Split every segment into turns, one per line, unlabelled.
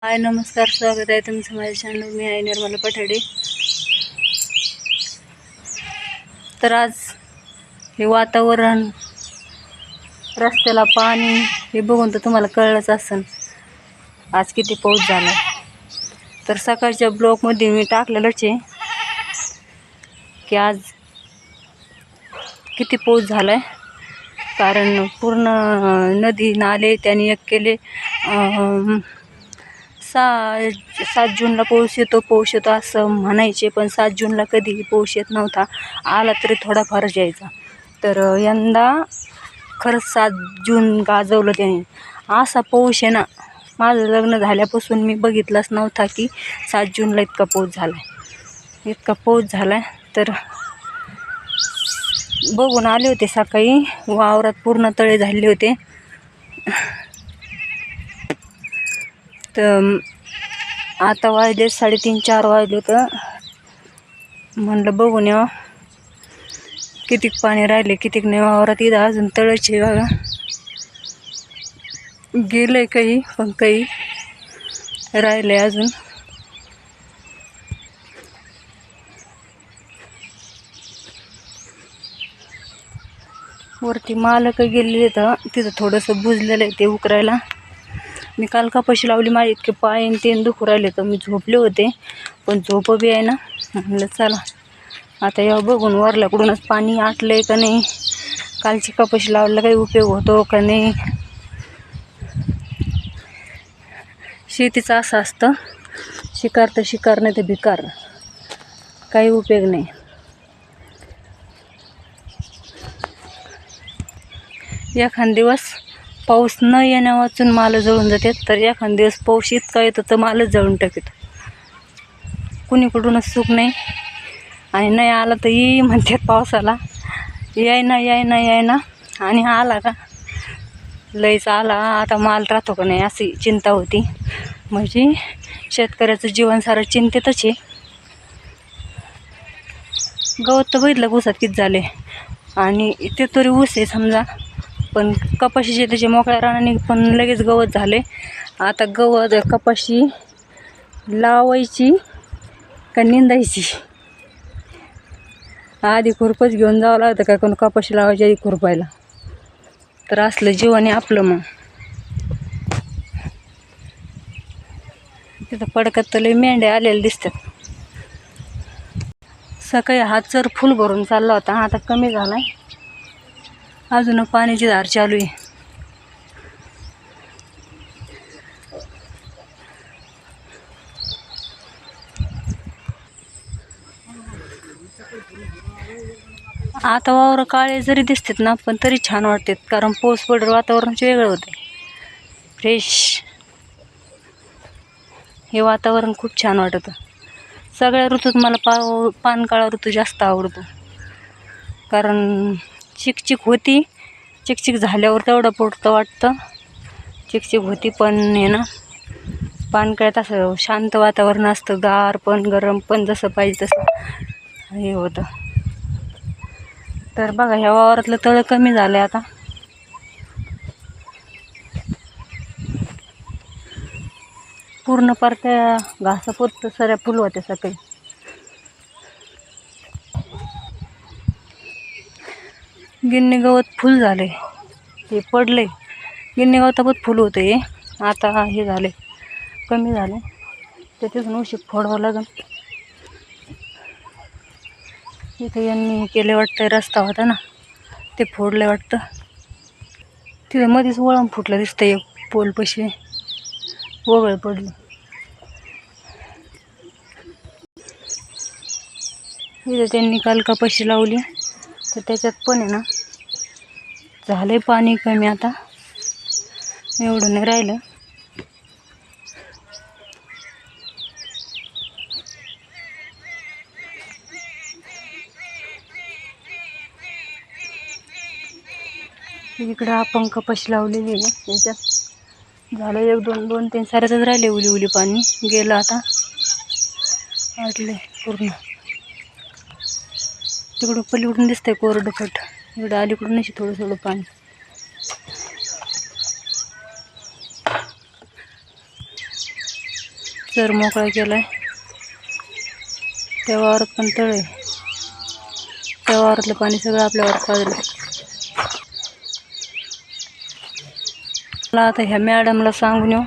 हाय नमस्कार, स्वागत आहे तुमचं माझ्या चॅनल. मी आहे निर्मला पठाडे. तर आज हे वातावरण, रस्त्याला पाणी हे बघून तर तुम्हाला कळलंच असेल आज किती पाऊस झाला. तर सकाळच्या ब्लॉगमध्ये मी टाकलेलंच आहे की आज किती पाऊस झाला आहे. कारण पूर्ण नदी नाले त्यांनी एक केले. 7 जूनला पाऊस येतो असं म्हणायचे, पण 7 जूनला कधीही पाऊस येत नव्हता. आला तरी थोडाफारच यायचा. तर यंदा खरंच 7 जून गाजवलं त्याने. असा पाऊस आहे ना, माझं लग्न झाल्यापासून मी बघितलाच नव्हता की 7 जूनला इतका पाऊस झाला आहे. तर बघून आले होते सकाळी, वावरात पूर्ण तळे झाले होते. तर आता वाजले 3:30-4 वाजले. तर म्हणलं बघून यावं कितीक पाणी राहिले कितीक नाही वावरात. इथं अजून तळचे बघा गेलंय काही, पण काही राहिले अजून. वरती मालक गेलेले तर तिथं थोडंसं बुजलेलं आहे ते उकरायला. मी काल कपाशी लावली, माझे इतके पाय ते दुखू राहिले तर मी झोपले होते, पण झोप बी आहे ना. म्हणलं चला आता या बघून वरल्याकडूनच पाणी आटलंय का नाही, कालची कपाशी लावलेला काही उपयोग होतो का नाही. शेतीचं असं असतं, शिकार तर शिकार नाही तर भिकार, काही उपयोग नाही. एखाद दिवस पाऊस न येण्या वाचून माल जळून जाते, तर एखाद दिवस पाऊस इतका येतो तर मालच जळून टाकतो. कुणीकडूनच सुख नाही. आणि नाही आला तर येई म्हणतात पावसाला, याय ना आणि आला का लईच आला. आता माल राहतो का नाही अशी चिंता होती. म्हणजे शेतकऱ्याचं जीवन सारं चिंतेतच आहे. गवत तर बघितलं ऊसात किती झाले, आणि ते तरी ऊस आहे समजा, पण कपाशीचे त्याचे मोकळ्या रानाने पण लगेच गवत झाले. आता कपाशी लावायची का निंदायची, आधी खुरपच घेऊन जावं लागतं का कोण कपाशी लावायची आधी खुरपायला. तर असलं जीवन आहे आपलं. मग तिथं पडक्यात तर लई मेंढ्या आलेल्या दिसतात. सकाळी हात चर फुल भरून चालला होता, आता कमी झालाय. अजून पाण्याची धार चालू आहे. आता वावर काळे जरी दिसतात ना, पण तरी छान वाटतात. कारण पाऊस पडलं वातावरणच वेगळं होते, फ्रेश. हे वातावरण खूप छान वाटतं. सगळ्या ऋतूत मला पानकाळा ऋतू जास्त आवडतो. कारण चिकचिक होती, चिकचिक झाल्यावर तेवढं पुरतं वाटतं. चिकचिक होती पण आहे ना, पानकाळ्यात असं शांत वातावरण असतं, गार पण गरम पण जसं पाहिजे तसं हे होतं. तर बघा ह्या वावरातलं तळ कमी झालं आता. पूर्ण परत्या घासापोत सऱ्या फुल होत्या सकाळी. गिन्नी गवत फुल झाले, हे पडले. गिन्नी गवतापोत फुल होतं हे, आता हे झाले कमी झाले. त्याच्यातून उशीक फोडावं लागेल. इथे यांनी केले वाटतं, रस्ता होता ना ते फोडले वाटतं. तिथं मध्येच वळण फुटलं दिसतं, एक पोल पशी वगळ पडलं. इथं त्यांनी काल कपाशी लावली, तर त्याच्यात पण आहे ना झालंय पाणी कमी. आता एवढं नाही राहिलं. इकडं आपण कपाशी लावलेली आहे, याच्यात झालं 1-2-3 साऱ्यातच राहिले. उली पाणी गेलं, आता आटले पूर्ण. तिकडून पलीकडून दिसतंय कोरडं खट, इकडं अलीकडून नाही थोडं पाणी. चर मोकळा केलाय. त्या वावरात पण तळ आहे. त्या वावरातलं पाणी सगळं आपल्यावर पाजलं. मला आता ह्या मॅडमला सांगून येऊ,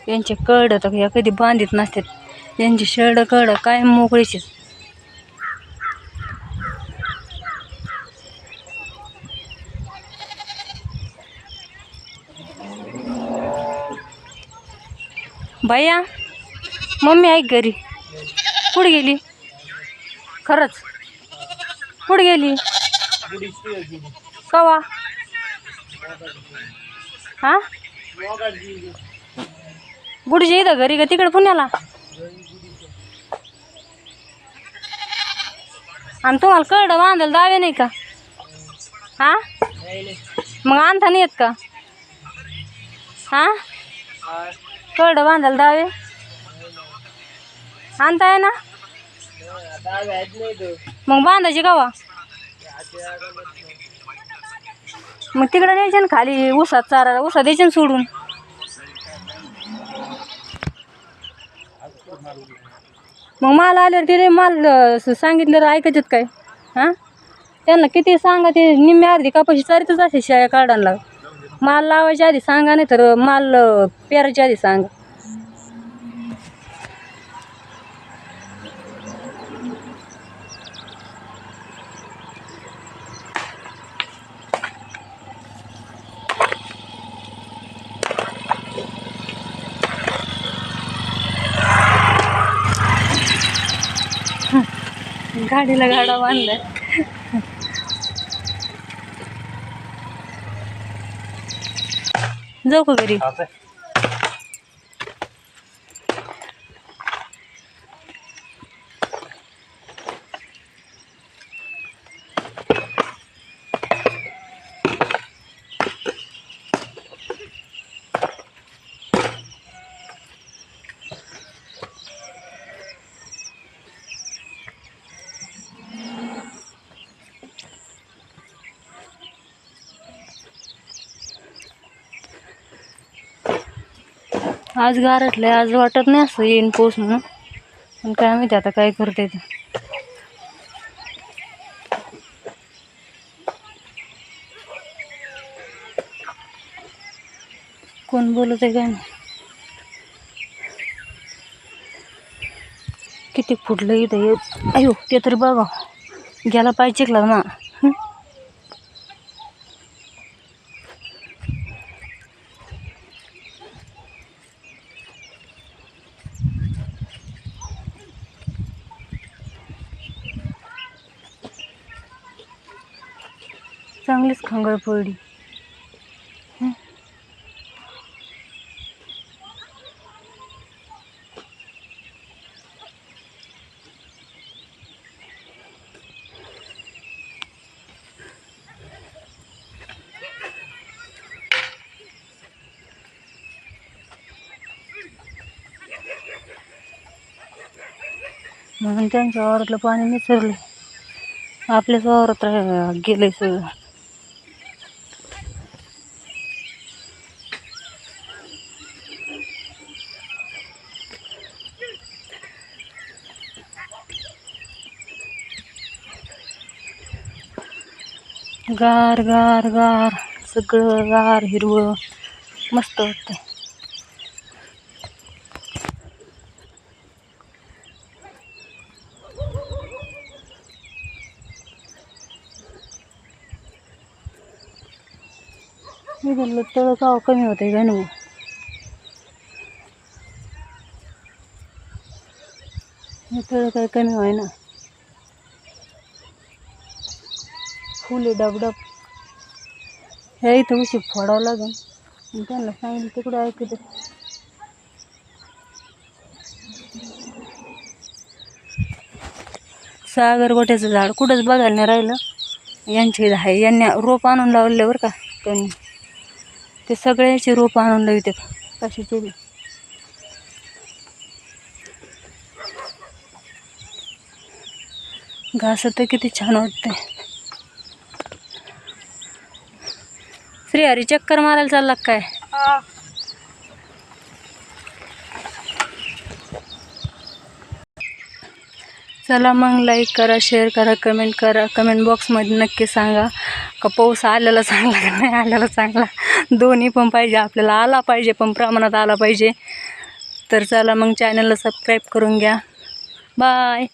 यांचे कळडं तर ह्या कधी बांधित नसतात. यांची शर्ट कळडं काय मोकळीचे. भैया मम्मी ऐक घरी. कुठे गेली? खरंच कुठे गेली? कवा? हा गुडीच्या इथं घरी का तिकडे पुण्याला? आणि तुम्हाला कळडं बांधायला दावे नाही का? हा मग आणता नाही येत का? हा कळडं बांधायला दावे आणताय ना? मग बांधायची कवा? मग तिकडे न्यायचे ना खाली उसात चारा. उसा द्यायचे ना सोडून. मग माल आल्यावर तिथे माल सांगितलं ऐकायच्यात काय? हां त्यांना किती सांगा ते निम्मी अर्धी कापाशी चारीतच असे शाळा काढायला. माल लावायच्या आधी सांगा, नाही तर माल पेरायच्या आधी सांगा. गाडीला गाडा बांधलाय. जाऊ का घरी? आज गारटलंय. आज वाटत नाही असं येईन पाऊस म्हणून, पण काय माहिती आता काय करते ते. कोण बोलत आहे काय नाही. किती फुटलं इथं. अयो ते तरी बघा गेला पाहिजे चिखला ना. चांगलीच खंगळ पडली. म्हणून त्यांच्या वावरातलं पाणी निसरले. आपल्याच वावरात गेलंय सगळं. गार गार गार सगळं गार हिरवं मस्त वाटतंय. मी म्हणलं तळ गाव कमी होते का नाही. हे तळ काय कमी व्हाय ना. फुले डबडब. हे इथं उशी फोडावं लागेल. त्यांना सांगितलं तिकडे ऐकते. सागरगोट्याचं झाड कुठंच बघायला नाही राहिलं. यांचे आहे यांनी रोप आणून लावले बरं का. त्यांनी ते सगळ्याचे रोप आणून लावतात कशाचे बी. घास तर किती छान वाटतंय. श्रीहरी चक्कर मारायला चालला काय? चला मग लाईक करा, शेअर करा, कमेंट करा. कमेंट बॉक्समध्ये नक्की सांगा का पाऊस आलेला चांगला का नाही आलेला चांगला. दोन्ही पण पाहिजे आपल्याला, आला पाहिजे पण प्रमाणात आला पाहिजे. तर चला मग चॅनलला सबस्क्राईब करून घ्या. बाय.